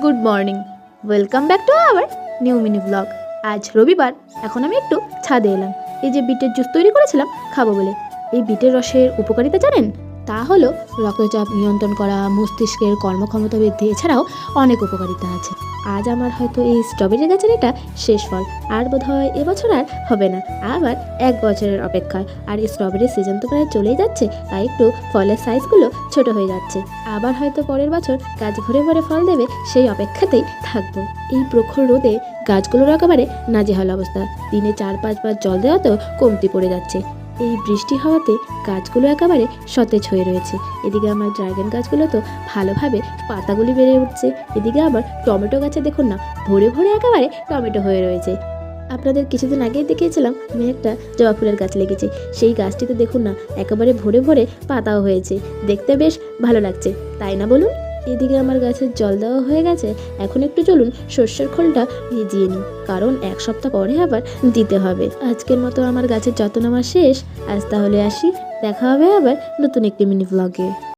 Good morning, welcome back to our new mini blog. আজ রবিবার, এখন আমি একটু ছাদে এলাম। এই যে বিটের জুস তৈরি করেছিলাম খাবো বলে। এই বিটের রসের উপকারিতা জানেন? তা হলো রক্তচাপ নিয়ন্ত্রণ করা, মস্তিষ্কের কর্মক্ষমতা বৃদ্ধি, এছাড়াও অনেক উপকারিতা আছে। আজ আমার হয়তো এই স্ট্রবেরি গাছের এটা শেষ ফল, আর বোধহয় এবছর আর হবে না। আবার 1 বছরের অপেক্ষা, আর এই স্ট্রবেরির সিজন তো প্রায় চলেই যাচ্ছে, তাই একটু ফলের সাইজগুলো ছোট হয়ে যাচ্ছে। আবার হয়তো পরের বছর গাছ ভরে ভরে ফল দেবে, সেই অপেক্ষাতেই থাকবো। এই প্রখর রোদে গাছগুলোর একেবারে নাজেহাল অবস্থা। দিনে 4-5 বার জল দেওয়া তো কমতি পড়ে যাচ্ছে। এই বৃষ্টি হওয়াতে গাছগুলো একেবারে সতেজ হয়ে রয়েছে। এদিকে আমার ড্রাগন গাছগুলো তো ভালোভাবে পাতাগুলি বেড়ে উঠছে। এদিকে আবার টমেটো গাছে দেখুন না, ভরে ভরে একেবারে টমেটো হয়ে রয়েছে। আপনাদের কিছুদিন আগেই দেখিয়েছিলাম আমি একটা জবা ফুলের গাছ লেগেছে, সেই গাছটিতে দেখুন না একেবারে ভরে ভরে পাতাও হয়েছে। দেখতে বেশ ভালো লাগছে, তাই না বলুন? এদিকে আমার গাছের জল দেওয়া হয়ে গেছে। এখন একটু চলুন সর্ষের খোলটা ভিজিয়ে নিই, কারণ 1 সপ্তাহ পরে আবার দিতে হবে। আজকের মতো আমার গাছের যত্ন নেওয়া শেষ। আজ তাহলে আসি, দেখা হবে আবার নতুন একটি মিনি ব্লগে।